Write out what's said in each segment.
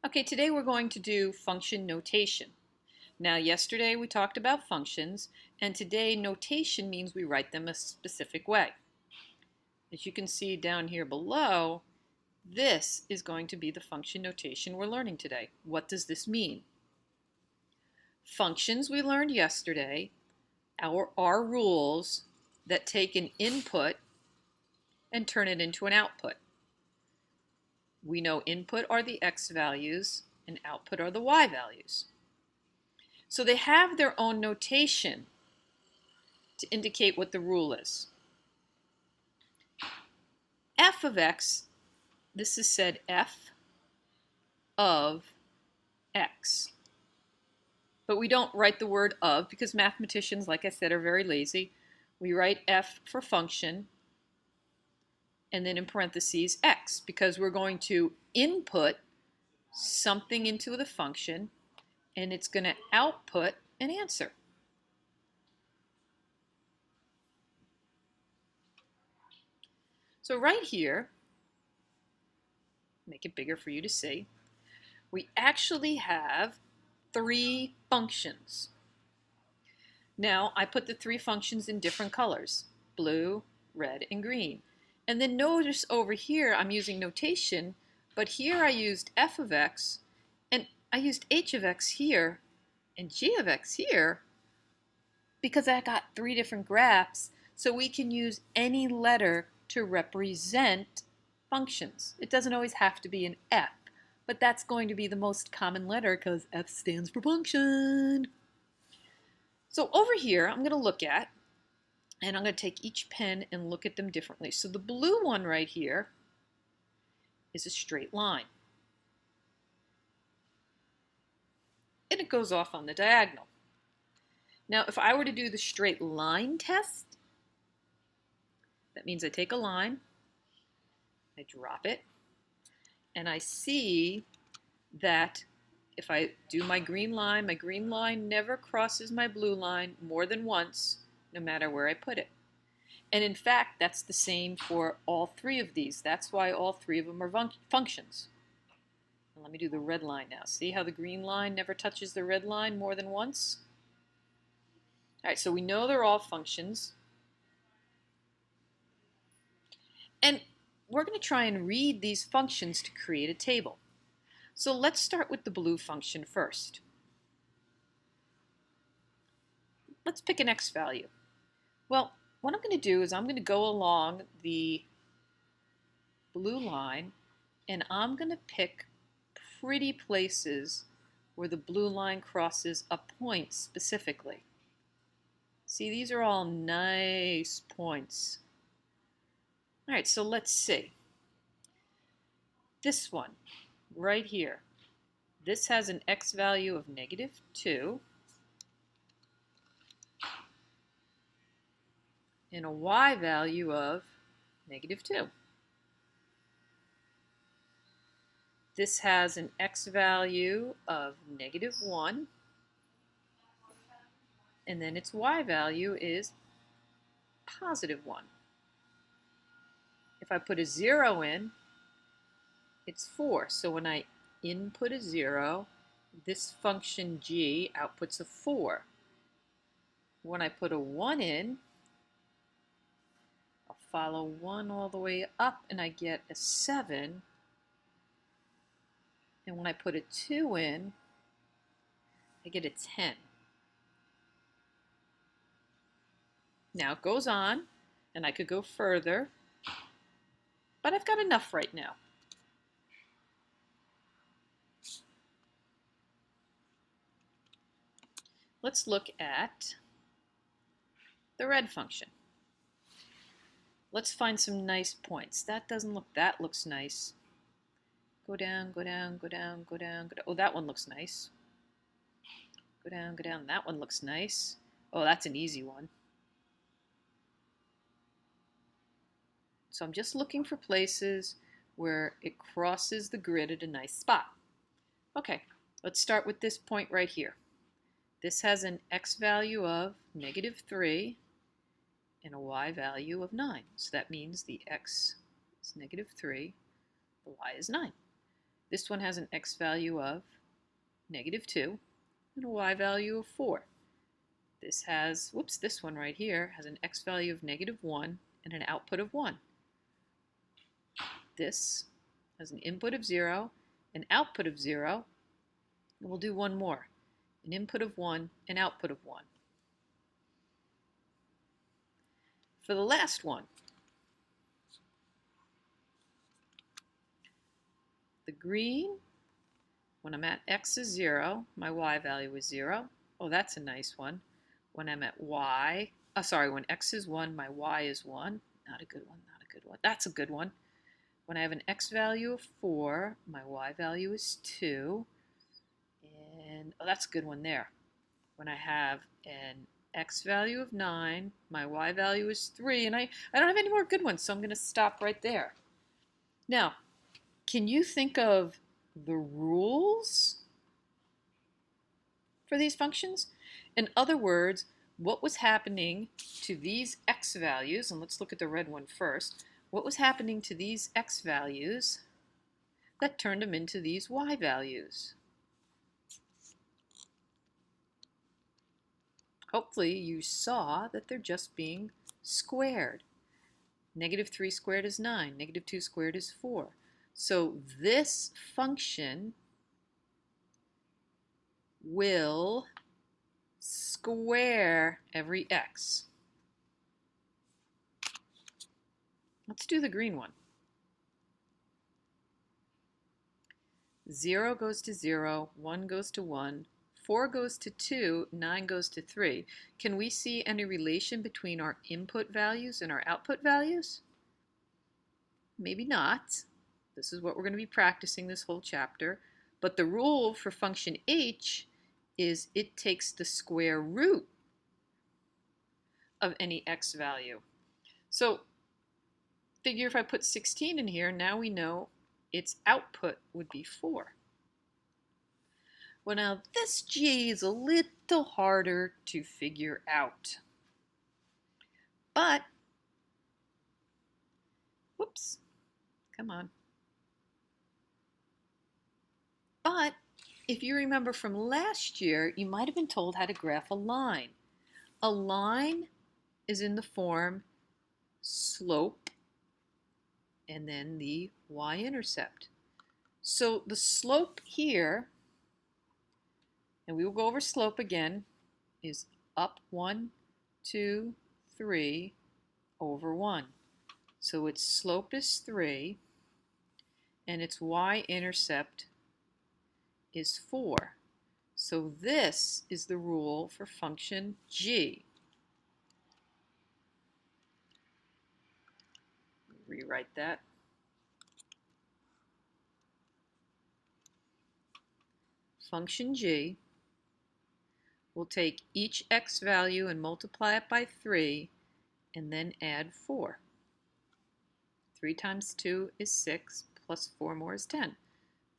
Okay, today we're going to do function notation. Now, yesterday we talked about functions, and today notation means we write them a specific way. As you can see down here below, this is going to be the function notation we're learning today. What does this mean? Functions we learned yesterday are rules that take an input and turn it into an output. We know input are the x values and output are the y values. So they have their own notation to indicate what the rule is. F of x, this is said f of x. But we don't write the word of because mathematicians, like I said, are very lazy. We write f for function and then in parentheses x because we're going to input something into the function and it's going to output an answer. So right here, make it bigger for you to see, we actually have three functions. Now, I put the three functions in different colors, blue, red, and green. And then notice over here, I'm using notation, but here I used f of x, and I used h of x here, and g of x here, because I got three different graphs, so we can use any letter to represent functions. It doesn't always have to be an F, but that's going to be the most common letter because F stands for function. So over here, I'm going to look at, and I'm going to take each pen and look at them differently. So the blue one right here is a straight line. And it goes off on the diagonal. Now, if I were to do the straight line test, that means I take a line, I drop it, and I see that if I do my green line never crosses my blue line more than once, no matter where I put it. And in fact, that's the same for all three of these. That's why all three of them are functions. Let me do the red line now. See how the green line never touches the red line more than once? All right, so we know they're all functions. And we're going to try and read these functions to create a table. So let's start with the blue function first. Let's pick an x value. Well, what I'm going to do is I'm going to go along the blue line and I'm going to pick pretty places where the blue line crosses a point specifically. See, these are all nice points. All right, so let's see. This one right here, this has an x value of -2 and a y value of -2. This has an x value of -1 and then its y value is +1. If I put a 0 in, it's 4. So when I input a 0, this function g outputs a 4. When I put a 1 in, I'll follow 1 all the way up and I get a 7. And when I put a 2 in, I get a 10. Now it goes on, and I could go further, but I've got enough right now. Let's look at the red function. Let's find some nice points. That looks nice. Go down, go down, go down, go down, go down. Oh, that one looks nice. Go down, go down. That one looks nice. Oh, that's an easy one. So I'm just looking for places where it crosses the grid at a nice spot. Okay, let's start with this point right here. This has an x value of -3 and a y value of 9. So that means the x is -3, the y is 9. This one has an x value of -2 and a y value of 4. This has, whoops, this one right here has an x value of -1 and an output of 1. This has an input of 0, an output of 0, and we'll do one more. An input of 1, an output of 1. For the last one, the green, when I'm at x is 0, my y value is 0. Oh, that's a nice one. When I'm at y, when x is 1, my y is 1. Not a good one, not a good one. That's a good one. When I have an x value of 4, my y value is 2. And, oh, that's a good one there. When I have an x value of 9, my y value is 3. And I don't have any more good ones, so I'm going to stop right there. Now, can you think of the rules for these functions? In other words, what was happening to these x values, and let's look at the red one first. What was happening to these x values that turned them into these y values? Hopefully you saw that they're just being squared. -3 squared is 9, -2 squared is 4. So this function will square every x. Let's do the green one. 0 goes to 0, 1 goes to 1, 4 goes to 2, 9 goes to 3. Can we see any relation between our input values and our output values? Maybe not. This is what we're going to be practicing this whole chapter. But the rule for function h is it takes the square root of any x value. So figure if I put 16 in here, now we know its output would be 4. Well, now this g is a little harder to figure out. But, whoops, come on. But if you remember from last year, you might have been told how to graph a line. A line is in the form slope and then the y-intercept. So the slope here, and we will go over slope again, is up 1, 2, 3 over 1. So its slope is 3 and its y-intercept is 4. So this is the rule for function g. Rewrite that. Function g will take each x value and multiply it by 3 and then add 4. 3 times 2 is 6 plus 4 more is 10.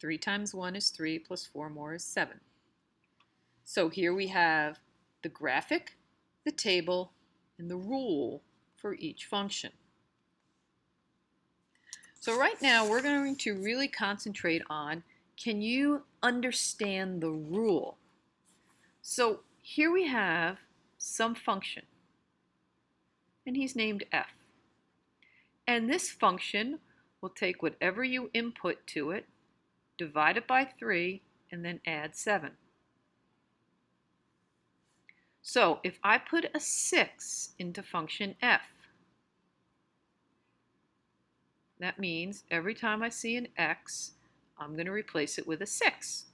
3 times 1 is 3 plus 4 more is 7. So here we have the graphic, the table, and the rule for each function. So right now we're going to really concentrate on, can you understand the rule? So here we have some function, and he's named f. And this function will take whatever you input to it, divide it by 3, and then add 7. So if I put a 6 into function f, that means every time I see an x, I'm going to replace it with a 6.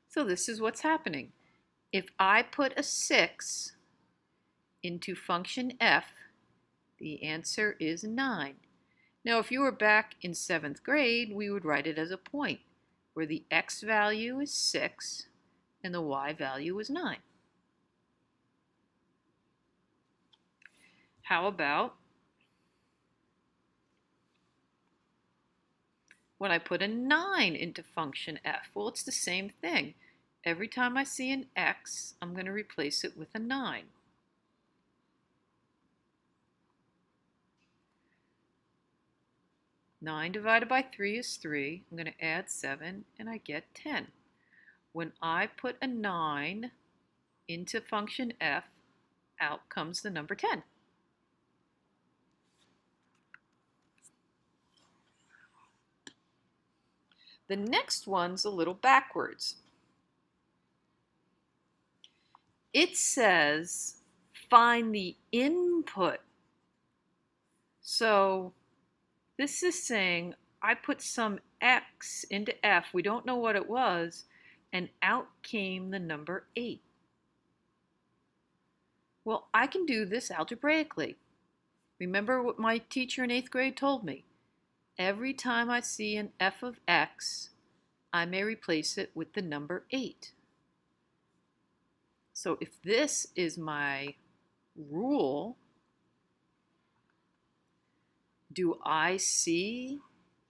So this is what's happening. If I put a 6 into function f, the answer is 9. Now, if you were back in 7th grade, we would write it as a point, where the x value is 6 and the y value is 9. How about when I put a 9 into function f? Well, it's the same thing. Every time I see an x, I'm going to replace it with a 9. Nine divided by 3 is 3. I'm going to add 7, and I get 10. When I put a 9 into function f, out comes the number 10. The next one's a little backwards. It says find the input. So this is saying I put some x into f, we don't know what it was, and out came the number 8. Well, I can do this algebraically. Remember what my teacher in 8th grade told me. Every time I see an f of x, I may replace it with the number 8. So if this is my rule, do I see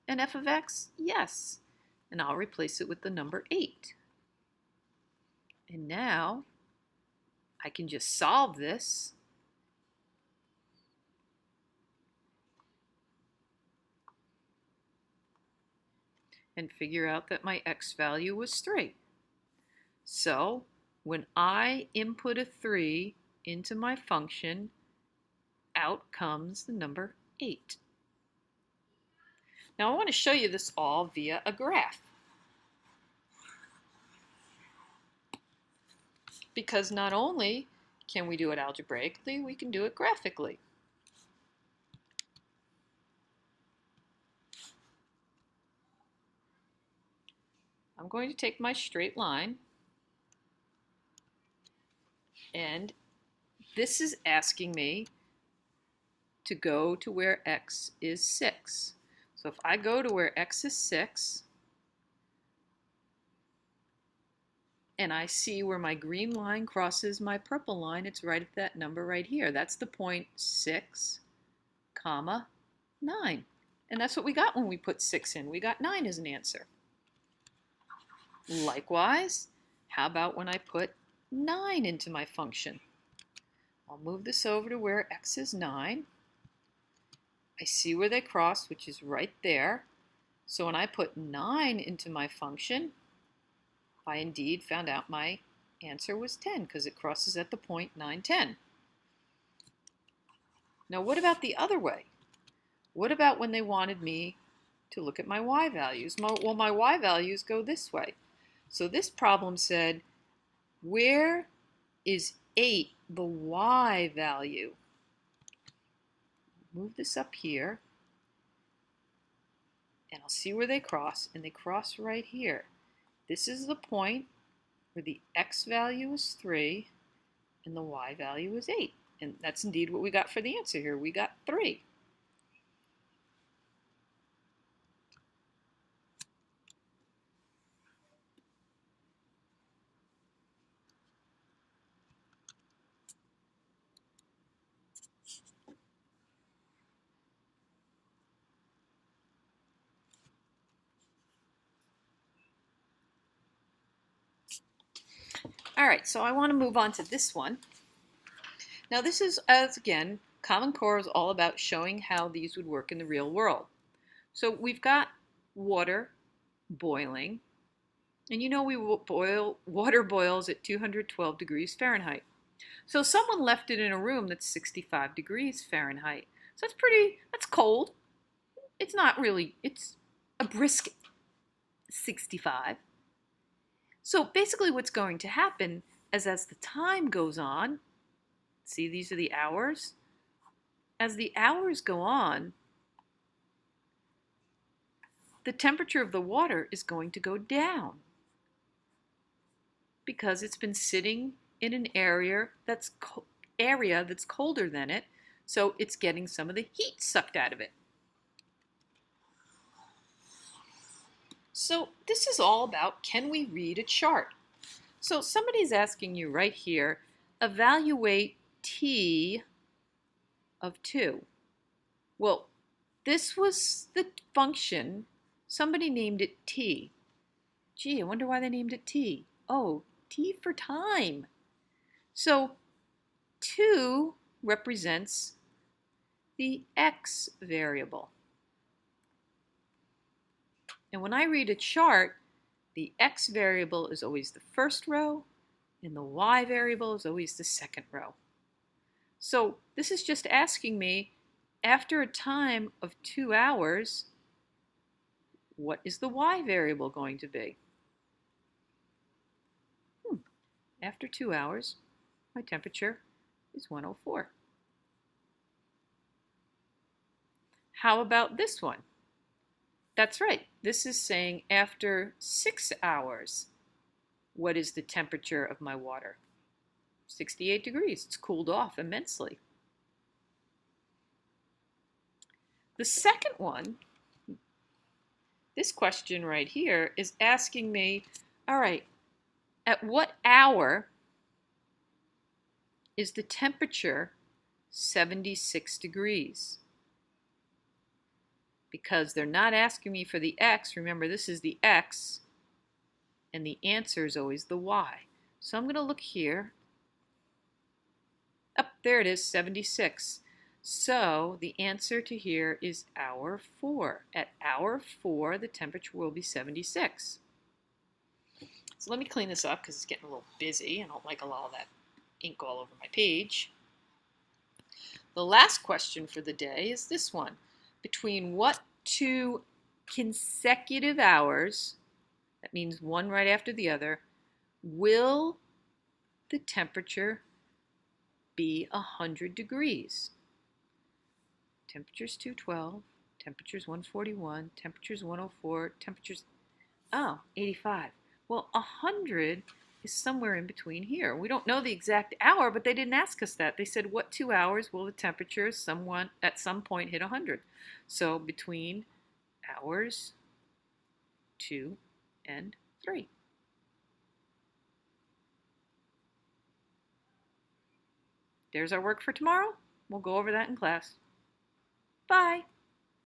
an f of x? Yes. And I'll replace it with the number 8. And now I can just solve this. And figure out that my x value was 3. So when I input a 3 into my function, out comes the number 8. Now I want to show you this all via a graph. Because not only can we do it algebraically, we can do it graphically. I'm going to take my straight line, and this is asking me to go to where x is 6. So if I go to where x is 6, and I see where my green line crosses my purple line, it's right at that number right here. That's the point 6, 9. And that's what we got when we put 6 in. We got 9 as an answer. Likewise, how about when I put 9 into my function? I'll move this over to where x is 9. I see where they cross, which is right there. So when I put 9 into my function, I indeed found out my answer was 10 because it crosses at the point 9, 10. Now what about the other way? What about when they wanted me to look at my y values? Well, my y values go this way. So this problem said, where is 8 the y value? Move this up here, and I'll see where they cross, and they cross right here. This is the point where the x value is 3 and the y value is 8. And that's indeed what we got for the answer here. We got 3. All right, so I want to move on to this one. Now this is, as again, Common Core is all about showing how these would work in the real world. So we've got water boiling, and you know water boils at 212 degrees Fahrenheit. So someone left it in a room that's 65 degrees Fahrenheit. So that's cold. It's not really, it's a brisk 65. So basically what's going to happen is as the time goes on, see these are the hours, as the hours go on, the temperature of the water is going to go down because it's been sitting in an area that's colder than it, so it's getting some of the heat sucked out of it. So this is all about, can we read a chart? So somebody's asking you right here, evaluate t of 2. Well, this was the function. Somebody named it t. Gee, I wonder why they named it t. Oh, T for time. So 2 represents the X variable. And when I read a chart, the X variable is always the first row, and the Y variable is always the second row. So this is just asking me, after a time of 2 hours, what is the Y variable going to be? After 2 hours, my temperature is 104. How about this one? That's right. This is saying after 6 hours, what is the temperature of my water? 68 degrees. It's cooled off immensely. The second one, this question right here, is asking me, all right, at what hour is the temperature 76 degrees? Because they're not asking me for the X. Remember, this is the X, and the answer is always the Y. So I'm going to look here. Up there it is, 76. So the answer to here is hour 4. At hour 4, the temperature will be 76. So let me clean this up because it's getting a little busy. I don't like a lot of that ink all over my page. The last question for the day is this one. Between what 2 consecutive hours, that means one right after the other, will the temperature be 100 degrees? Temperature's 212, temperature's 141, temperature's 104, temperature's, 85. Well, 100 is somewhere in between here. We don't know the exact hour, but they didn't ask us that. They said, what 2 hours will the temperature at some point hit 100? So between hours 2 and 3. There's our work for tomorrow. We'll go over that in class. Bye.